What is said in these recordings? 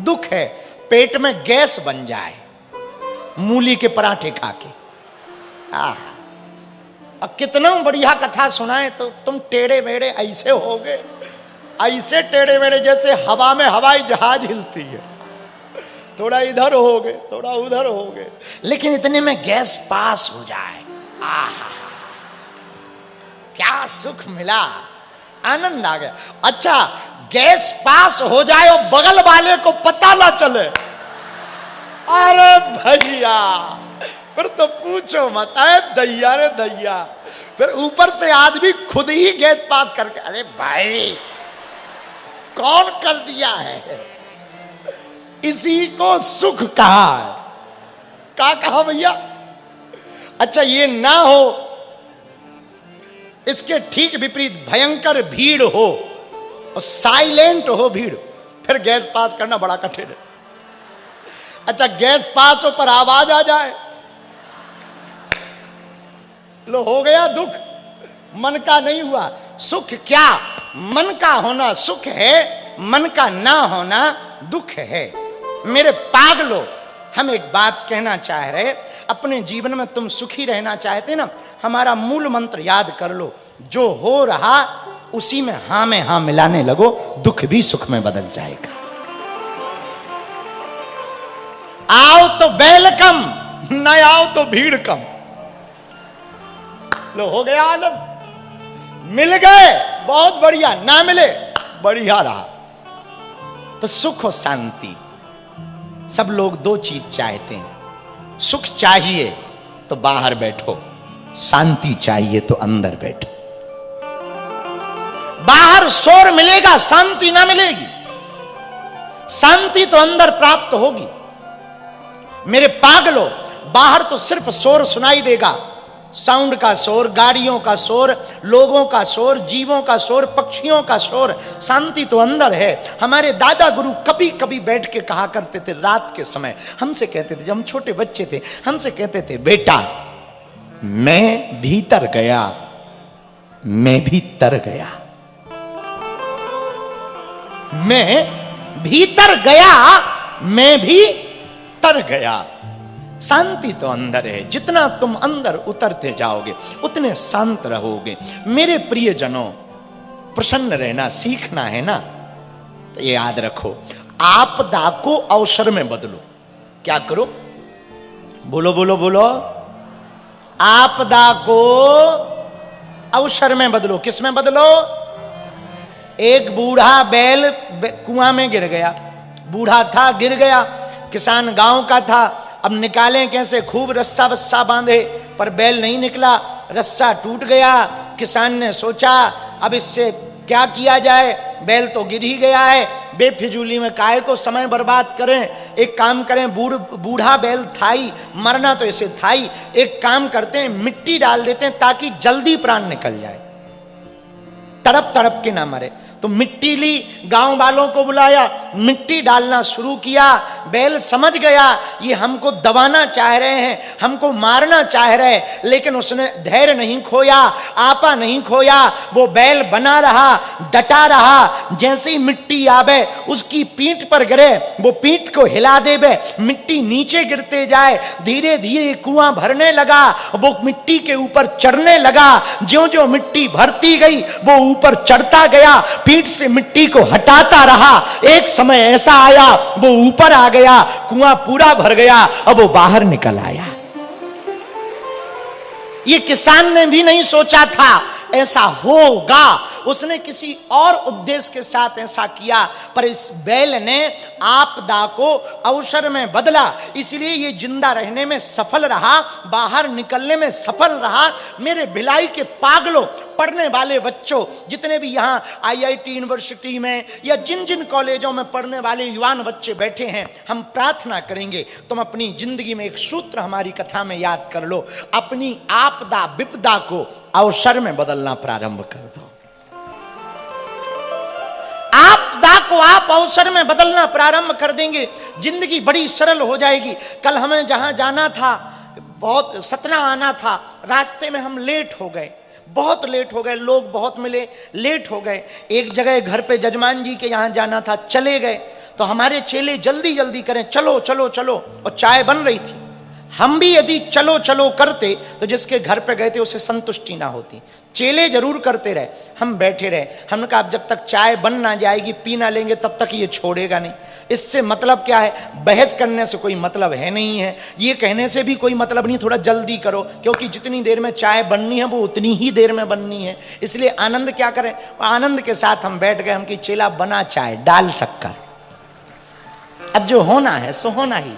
दुख है पेट में गैस बन जाए मूली के पराठे खा के। और कितना बढ़िया कथा सुनाए तो तुम टेढ़े मेढ़े ऐसे होगे, ऐसे टेढ़े मेढ़े जैसे हवा में हवाई जहाज हिलती है, थोड़ा इधर होगे थोड़ा उधर होगे, लेकिन इतने में गैस पास हो जाए। आहा, क्या सुख मिला, आनंद आ गया। अच्छा, गैस पास हो जाए और बगल वाले को पता ना चले, अरे भैया फिर तो पूछो मत, अरे दैया रे दैया। फिर ऊपर से आदमी खुद ही गैस पास करके, अरे भाई कौन कर दिया है, इसी को सुख कहा है। क्या कहा भैया? अच्छा, ये ना हो, इसके ठीक विपरीत भयंकर भीड़ हो और साइलेंट हो भीड़, फिर गैस पास करना बड़ा कठिन है। अच्छा, गैस पास हो पर आवाज आ जाए, लो हो गया दुख, मन का नहीं हुआ। सुख क्या? मन का होना सुख है, मन का ना होना दुख है। मेरे पागलो, हम एक बात कहना चाह रहे, अपने जीवन में तुम सुखी रहना चाहते ना, हमारा मूल मंत्र याद कर लो, जो हो रहा उसी में हां में हां मिलाने लगो, दुख भी सुख में बदल जाएगा। आओ तो वेलकम, न आओ तो भीड़ कम। लो हो गया आलम, मिल गए बहुत बढ़िया, ना मिले बढ़िया रहा। तो सुख और शांति, सब लोग दो चीज चाहते हैं। सुख चाहिए तो बाहर बैठो, शांति चाहिए तो अंदर बैठो। बाहर शोर मिलेगा, शांति ना मिलेगी। शांति तो अंदर प्राप्त होगी। मेरे पागलों, बाहर तो सिर्फ शोर सुनाई देगा, साउंड का शोर, गाड़ियों का शोर, लोगों का शोर, जीवों का शोर, पक्षियों का शोर। शांति तो अंदर है। हमारे दादा गुरु कभी कभी बैठ के कहा करते थे, रात के समय हमसे कहते थे, जब हम छोटे बच्चे थे, हमसे कहते थे, बेटा मैं भीतर गया, मैं भी तर गया। मैं भीतर गया, मैं भी तर गया। शांति तो अंदर है। जितना तुम अंदर उतरते जाओगे उतने शांत रहोगे। मेरे प्रियजनों, प्रसन्न रहना सीखना है ना, तो ये याद रखो, आपदा को अवसर में बदलो। क्या करो? बोलो बोलो बोलो। आपदा को अवसर में बदलो। किस में बदलो? एक बूढ़ा बैल कुआं में गिर गया, बूढ़ा था, गिर गया, किसान गांव का था, अब निकालें कैसे? खूब रस्सा वस्सा बांधे पर बैल नहीं निकला, रस्सा टूट गया। किसान ने सोचा अब इससे क्या किया जाए, बैल तो गिर ही गया है, बेफिजूली में काहे को समय बर्बाद करें। एक काम करें, बूढ़ा बैल था ही, मरना तो इसे था ही, एक काम करते हैं, मिट्टी डाल देते हैं ताकि जल्दी प्राण निकल जाए, तड़प तड़प के ना मरे। तो मिट्टी ली, गांव वालों को बुलाया, मिट्टी डालना शुरू किया। बैल समझ गया ये हमको दबाना चाह रहे हैं, हमको मारना चाह रहे, लेकिन उसने धैर्य नहीं खोया, आपा नहीं खोया। वो बैल बना रहा, डटा रहा। जैसे ही मिट्टी आवे उसकी पीठ पर गिरे, वो पीठ को हिला देवे, मिट्टी नीचे गिरते जाए, धीरे धीरे कुआं भरने लगा, वो मिट्टी के ऊपर चढ़ने लगा। ज्यों ज्यों मिट्टी भरती गई वो ऊपर चढ़ता गया, पीठ से मिट्टी को हटाता रहा। एक समय ऐसा आया वो ऊपर आ गया, कुआं पूरा भर गया, अब वो बाहर निकल आया। ये किसान ने भी नहीं सोचा था ऐसा होगा, उसने किसी और उद्देश्य के साथ ऐसा किया, पर इस बैल ने आपदा को अवसर में बदला, इसलिए ये जिंदा रहने में सफल रहा, बाहर निकलने में सफल रहा। मेरे भिलाई के पागलों, पढ़ने वाले बच्चों, जितने भी यहाँ आईआईटी यूनिवर्सिटी में या जिन जिन कॉलेजों में पढ़ने वाले युवान बच्चे बैठे हैं, हम प्रार्थना करेंगे तुम अपनी जिंदगी में एक सूत्र हमारी कथा में याद कर लो, अपनी आपदा विपदा को अवसर में बदलना प्रारंभ कर दो। आपदा को आप अवसर में बदलना प्रारंभ कर देंगे, जिंदगी बड़ी सरल हो जाएगी। कल हमें जहां जाना था, बहुत सतना आना था, रास्ते में हम लेट हो गए, बहुत लेट हो गए, लोग बहुत मिले, लेट हो गए। एक जगह घर पे जजमान जी के यहां जाना था, चले गए, तो हमारे चेले जल्दी जल्दी करें, चलो चलो चलो, और चाय बन रही थी। हम भी यदि चलो चलो करते तो जिसके घर पे गए थे उसे संतुष्टि ना होती। चेले जरूर करते रहे, हम बैठे रहे। हमने कहा जब तक चाय बन ना जाएगी, पी ना लेंगे, तब तक ये छोड़ेगा नहीं। इससे मतलब क्या है? बहस करने से कोई मतलब है नहीं है, ये कहने से भी कोई मतलब नहीं, थोड़ा जल्दी करो, क्योंकि जितनी देर में चाय बननी है वो उतनी ही देर में बननी है। इसलिए आनंद क्या करें? आनंद के साथ हम बैठ गए। हम कि चेला बना चाय, डाल शक्कर, अब जो होना है सो होना ही।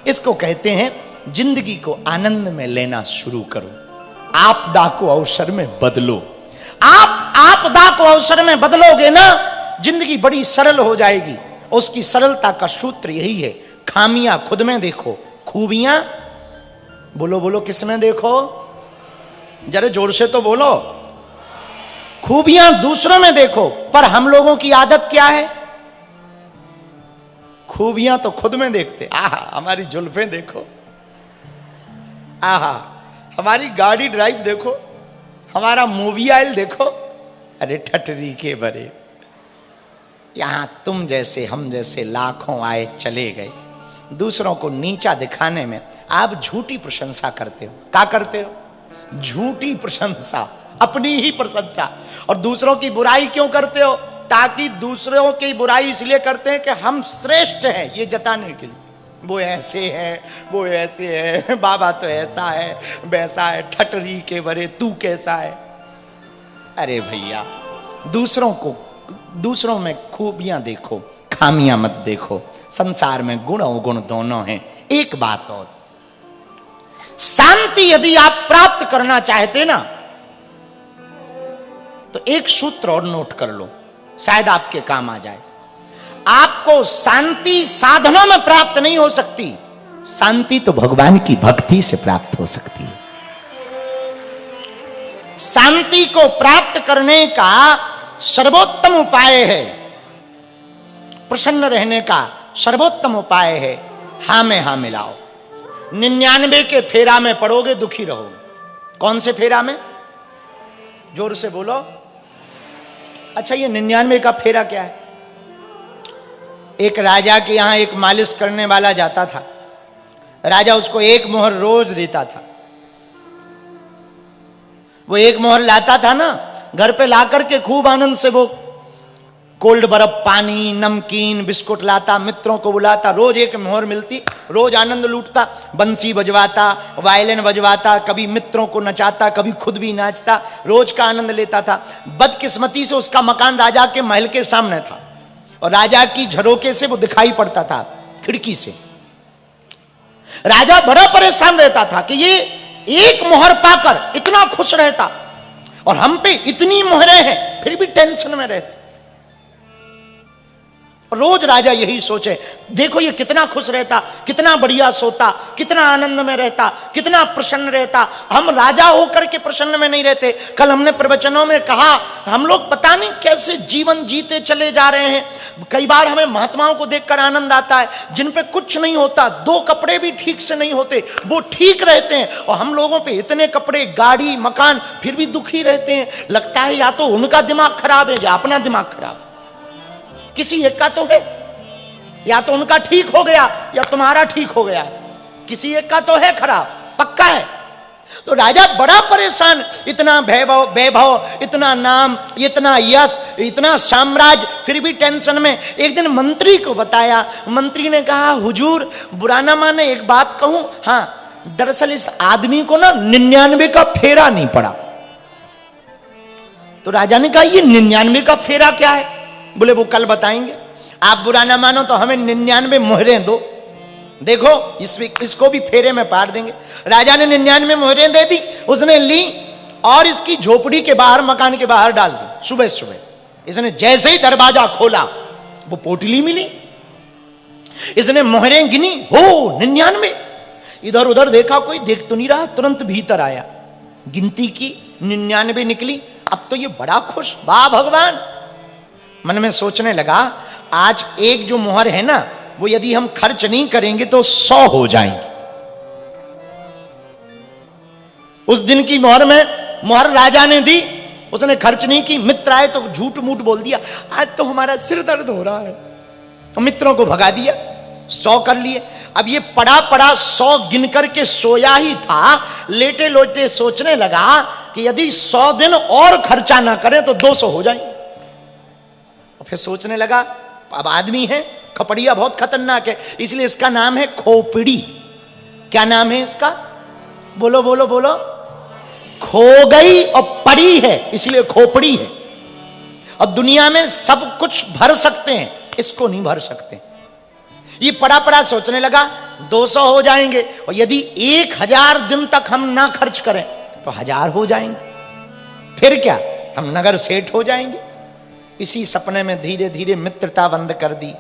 इसको कहते हैं जिंदगी को आनंद में लेना शुरू करो, आपदा को अवसर में बदलो। आप आपदा को अवसर में बदलोगे ना, जिंदगी बड़ी सरल हो जाएगी। उसकी सरलता का सूत्र यही है, खामियां खुद में देखो, खूबियां बोलो बोलो किस में देखो, जरा जोर से तो बोलो। खूबियां दूसरों में देखो, पर हम लोगों की आदत क्या है? खूबियां तो खुद में देखते। आहा हमारी जुल्फें देखो, आहा हमारी गाड़ी ड्राइव देखो, हमारा मूवी आयल देखो। अरे ठटरी के बरे, यहां तुम जैसे हम जैसे लाखों आए चले गए। दूसरों को नीचा दिखाने में आप झूठी प्रशंसा करते हो। क्या करते हो? झूठी प्रशंसा, अपनी ही प्रशंसा। और दूसरों की बुराई क्यों करते हो? ताकि दूसरों की बुराई इसलिए करते हैं कि हम श्रेष्ठ हैं, ये जताने के लिए। वो ऐसे है, वो ऐसे है, बाबा तो ऐसा है वैसा है, ठटरी के बरे तू कैसा है। अरे भैया, दूसरों में खूबियां देखो, खामियां मत देखो। संसार में गुण अवगुण दोनों हैं। एक बात और, शांति यदि आप प्राप्त करना चाहते ना, तो एक सूत्र और नोट कर लो, शायद आपके काम आ जाए। आपको शांति साधनों में प्राप्त नहीं हो सकती, शांति तो भगवान की भक्ति से प्राप्त हो सकती है। शांति को प्राप्त करने का सर्वोत्तम उपाय है, प्रसन्न रहने का सर्वोत्तम उपाय है हां में हां मिलाओ। 99 के फेरा में पड़ोगे दुखी रहोगे। कौन से फेरा में? जोर से बोलो। अच्छा, ये 99 का फेरा क्या है? एक राजा के यहां एक मालिश करने वाला जाता था। राजा उसको एक मोहर रोज देता था। वो एक मोहर लाता था ना, घर पे लाकर के खूब आनंद से वो कोल्ड बर्फ, पानी, नमकीन, बिस्कुट लाता, मित्रों को बुलाता, रोज एक मोहर मिलती, रोज आनंद लूटता, बंसी बजवाता, वायलिन बजवाता, कभी मित्रों को नचाता, कभी खुद भी नाचता, रोज का आनंद लेता था। बदकिस्मती से उसका मकान राजा के महल के सामने था और राजा की झरोके से वो दिखाई पड़ता था, खिड़की से। राजा बड़ा परेशान रहता था कि ये एक मोहर पाकर इतना खुश रहता और हम पे इतनी मोहरें हैं फिर भी टेंशन में रहते। रोज राजा यही सोचे, देखो ये कितना खुश रहता, कितना बढ़िया सोता, कितना आनंद में रहता, कितना प्रसन्न रहता। हम राजा होकर के प्रसन्न में नहीं रहते। कल हमने प्रवचनों में कहा, हम लोग पता नहीं कैसे जीवन जीते चले जा रहे हैं। कई बार हमें महात्माओं को देखकर आनंद आता है, जिन पे कुछ नहीं होता, 2 कपड़े भी ठीक से नहीं होते, वो ठीक रहते हैं, और हम लोगों पे इतने कपड़े, गाड़ी, मकान, फिर भी दुखी रहते हैं। लगता है या तो उनका दिमाग खराब है या अपना दिमाग खराब। किसी एक का तो है, या तो उनका ठीक हो गया या तुम्हारा ठीक हो गया, किसी एक का तो है खराब, पक्का है। तो राजा बड़ा परेशान, इतना वैभव, इतना नाम, इतना यश, इतना साम्राज्य, फिर भी टेंशन में। एक दिन मंत्री को बताया, मंत्री ने कहा, हुजूर बुरा ना माने एक बात कहूं? हाँ, दरअसल इस आदमी को ना 99 का फेरा नहीं पड़ा। तो राजा ने कहा, ये 99 का फेरा क्या है? बोले वो कल बताएंगे। आप बुरा ना मानो तो हमें 99 मोहरें दो, देखो इसको भी फेरे में पार देंगे। राजा ने 99 मोहरें दे दी, उसने ली और इसकी झोपड़ी के बाहर, मकान के बाहर डाल दी। सुबह सुबह इसने जैसे ही दरवाजा खोला, वो पोटली मिली। इसने मोहरें गिनी, हो 99। इधर उधर देखा, कोई देख तो नहीं रहा, तुरंत भीतर आया, गिनती की, 99 निकली। अब तो ये बड़ा खुश, वाह भगवान। मन में सोचने लगा, आज एक जो मोहर है ना, वो यदि हम खर्च नहीं करेंगे तो 100 हो जाएंगे। उस दिन की मोहर राजा ने दी, उसने खर्च नहीं की। मित्र आए तो झूठ मूठ बोल दिया, आज तो हमारा सिर दर्द हो रहा है, मित्रों को भगा दिया, 100 कर लिए। अब ये पड़ा पड़ा 100 गिन करके सोया ही था, लेटे लोटे सोचने लगा कि यदि 100 दिन और खर्चा ना करें तो 200 हो जाएंगे। और फिर सोचने लगा, अब आदमी है, खपड़िया बहुत खतरनाक है, इसलिए इसका नाम है खोपड़ी। क्या नाम है इसका? बोलो बोलो बोलो। खो गई और पड़ी है, इसलिए खोपड़ी है। और दुनिया में सब कुछ भर सकते हैं, इसको नहीं भर सकते। ये पड़ा पड़ा सोचने लगा 200 हो जाएंगे, और यदि 1000 दिन तक हम ना खर्च करें तो 1000 हो जाएंगे, फिर क्या, हम नगर सेठ हो जाएंगे। इसी सपने में धीरे धीरे मित्रता बंद कर दी,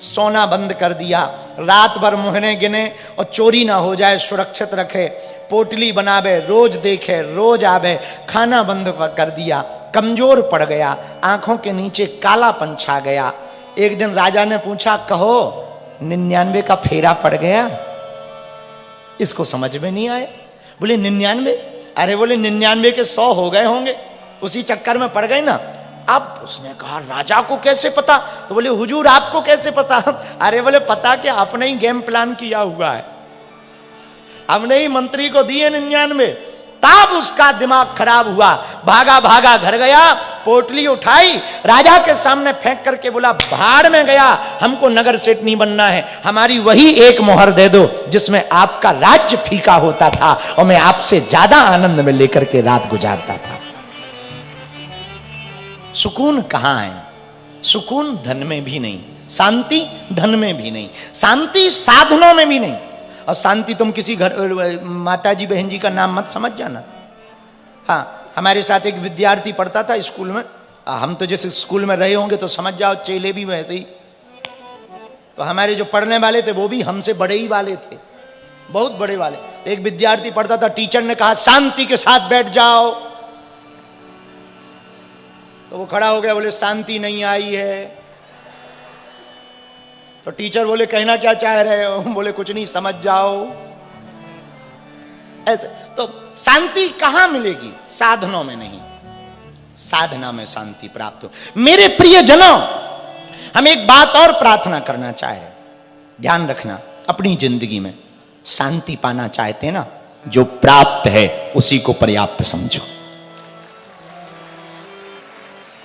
सोना बंद कर दिया, रात भर मुहरे गिने और चोरी ना हो जाए सुरक्षित रखे, पोटली बनावे, रोज देखे, रोज आवे, खाना बंद कर दिया। कमजोर पड़ गया, आंखों के नीचे कालापन छा गया। एक दिन राजा ने पूछा, कहो 99 का फेरा पड़ गया? इसको समझ में नहीं आया। बोले 99? अरे बोले 99 के 100 हो गए होंगे, उसी चक्कर में पड़ गए ना। अब उसने कहा, राजा को कैसे पता? तो बोले हुजूर आपको कैसे पता? अरे बोले पता क्या, आपने ही गेम प्लान किया हुआ है, हमने ही मंत्री को दिए 99। तब उसका दिमाग खराब हुआ, भागा भागा घर गया, पोटली उठाई, राजा के सामने फेंक करके बोला, भाड़ में गया, हमको नगर सेठ नहीं बनना है, हमारी वही एक मोहर दे दो जिसमें आपका राज्य फीका होता था और मैं आपसे ज्यादा आनंद में लेकर के रात गुजारता था। सुकून कहां है? सुकून धन में भी नहीं, शांति धन में भी नहीं, शांति साधनों में भी नहीं। और शांति तुम किसी घर माता जी बहन जी का नाम मत समझ जाना। हाँ, हमारे साथ एक विद्यार्थी पढ़ता था स्कूल में, हम तो जैसे स्कूल में रहे होंगे तो समझ जाओ, चेले भी वैसे ही। तो हमारे जो पढ़ने वाले थे वो भी हमसे बड़े ही वाले थे, बहुत बड़े वाले। एक विद्यार्थी पढ़ता था, टीचर ने कहा शांति के साथ बैठ जाओ, तो वो खड़ा हो गया, बोले शांति नहीं आई है। तो टीचर बोले कहना क्या चाह रहे हो? बोले कुछ नहीं, समझ जाओ। ऐसे तो शांति कहां मिलेगी? साधनों में नहीं, साधना में शांति प्राप्त हो। मेरे प्रिय जनों, हम एक बात और प्रार्थना करना चाह रहे, ध्यान रखना, अपनी जिंदगी में शांति पाना चाहते ना, जो प्राप्त है उसी को पर्याप्त समझो।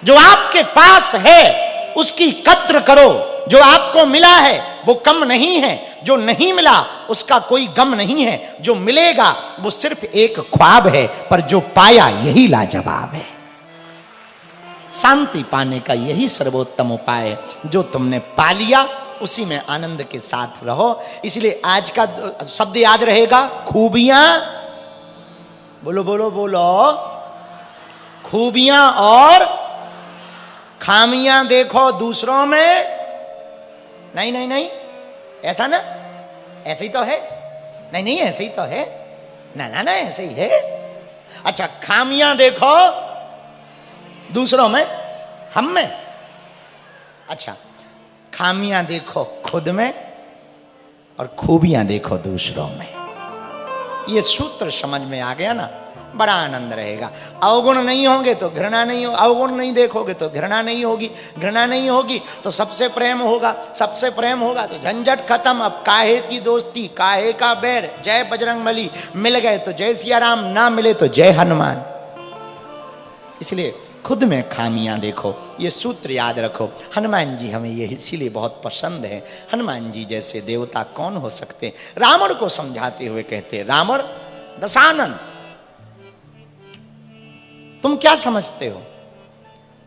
जो आपके पास है उसकी कद्र करो, जो आपको मिला है वो कम नहीं है, जो नहीं मिला उसका कोई गम नहीं है, जो मिलेगा वो सिर्फ एक ख्वाब है, पर जो पाया यही लाजवाब है। शांति पाने का यही सर्वोत्तम उपाय है, जो तुमने पा लिया उसी में आनंद के साथ रहो। इसलिए आज का शब्द याद रहेगा, खूबियां, बोलो बोलो बोलो, खूबियां और खामियां देखो दूसरों में। नहीं नहीं नहीं, ऐसा ना, ऐसे ही तो है, नहीं नहीं ऐसे ही तो है, ना ना ना ऐसे ही है। अच्छा, खामियां देखो दूसरों में, हम में। अच्छा, खामियां देखो खुद में और खूबियां देखो दूसरों में। ये सूत्र समझ में आ गया ना, बड़ा आनंद रहेगा। अवगुण नहीं होंगे तो घृणा नहीं हो, अवगुण नहीं देखोगे तो घृणा नहीं होगी, घृणा नहीं होगी तो सबसे प्रेम होगा, सबसे प्रेम होगा तो झंझट खत्म। अब काहे की दोस्ती, काहे का बैर, जय बजरंगबली। मिल गए तो जय सिया राम, ना मिले तो जय हनुमान। इसलिए खुद में खामियां देखो, ये सूत्र याद रखो। हनुमान जी हमें ये इसीलिए बहुत पसंद है। हनुमान जी जैसे देवता कौन हो सकते? रावण को समझाते हुए कहते, रावण दशानन, तुम क्या समझते हो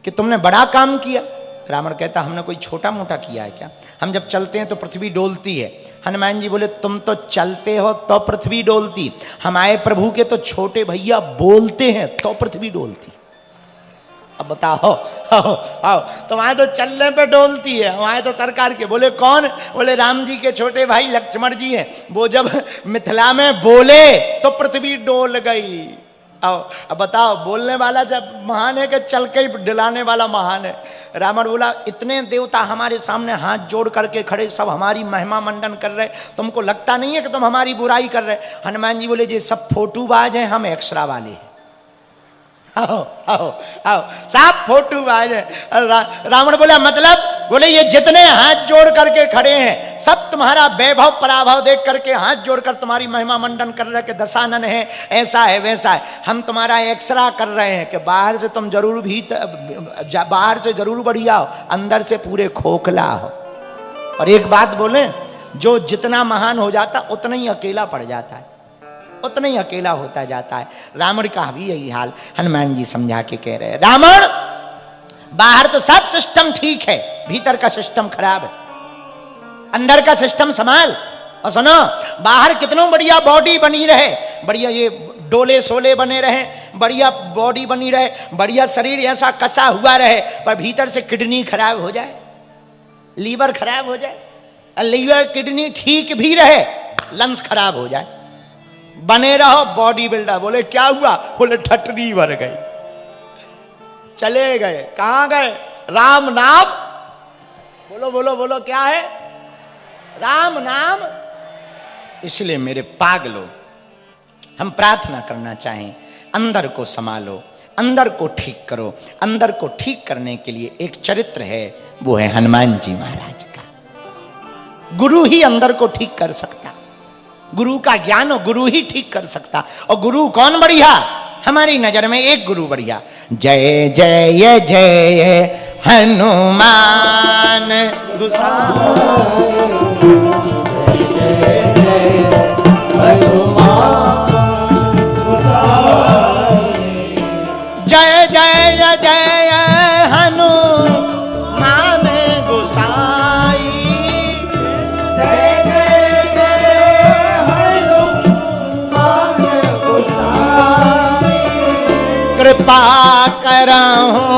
कि तुमने बड़ा काम किया? रावण कहता, हमने कोई छोटा मोटा किया है क्या? हम जब चलते हैं तो पृथ्वी डोलती है। हनुमान जी बोले, तुम तो चलते हो तो पृथ्वी डोलती, हमारे प्रभु के तो छोटे भैया बोलते हैं तो पृथ्वी डोलती। अब बताओ, आओ आओ, तुम्हारे तो चलने पे डोलती है, हमारे तो सरकार के। बोले कौन? बोले राम जी के छोटे भाई लक्ष्मण जी हैं, वो जब मिथिला में बोले तो पृथ्वी डोल गई। आओ, अब बताओ, बोलने वाला जब महान है कि चल के ही डिलाने वाला महान है? रावण बोला, इतने देवता हमारे सामने हाथ जोड़ करके खड़े, सब हमारी महिमा मंडन कर रहे, तुमको लगता नहीं है कि तुम हमारी बुराई कर रहे? हनुमान जी बोले, ये सब फोटूबाज हैं, हम एक्सरा वाले हैं। आओ आओ आओ, साफ फोटो आ जाए। रावण बोला मतलब, बोले ये जितने हाथ जोड़ करके खड़े हैं सब तुम्हारा वैभव पराभव देख करके हाथ जोड़कर तुम्हारी महिमा मंडन कर रहे कि दशानन है, ऐसा है वैसा है। हम तुम्हारा एक्सरा कर रहे हैं कि बाहर से तुम जरूर बाहर से जरूर बढ़िया हो, अंदर से पूरे खोखला हो। और एक बात बोले, जो जितना महान हो जाता उतना ही अकेला पड़ जाता है, उतना ही अकेला होता जाता है। रावण का भी यही हाल हनुमान जी समझा के कह रहे हैं, रावण बाहर तो सब सिस्टम ठीक है, भीतर का सिस्टम खराब है, अंदर का सिस्टम संभाल। और सुनो, बाहर कितनों बढ़िया बॉडी बनी रहे, बढ़िया ये डोले सोले बने रहे, बढ़िया बॉडी बनी रहे, बढ़िया शरीर ऐसा कसा हुआ रहे, पर भीतर से किडनी खराब हो जाए, लीवर खराब हो जाए, लीवर किडनी ठीक भी रहे, लंग्स खराब हो जाए, बने रहो बॉडी बिल्डर। बोले क्या हुआ? बोले ठटनी भर गई, चले गए। कहां गए? राम नाम। बोलो बोलो बोलो, क्या है? राम नाम। इसलिए मेरे पागलो, हम प्रार्थना करना चाहें, अंदर को संभालो, अंदर को ठीक करो। अंदर को ठीक करने के लिए एक चरित्र है, वो है हनुमान जी महाराज का। गुरु ही अंदर को ठीक कर सकता, गुरु का ज्ञान हो, गुरु ही ठीक कर सकता। और गुरु कौन बढ़िया? हमारी नजर में एक गुरु बढ़िया, जय जय जय हनुमान गोसाई, जय जय हनुमान गोसाई, जय जय जय हनुमान गोसाई, जय जय जय हनुमान गोसाई, कृपा करहु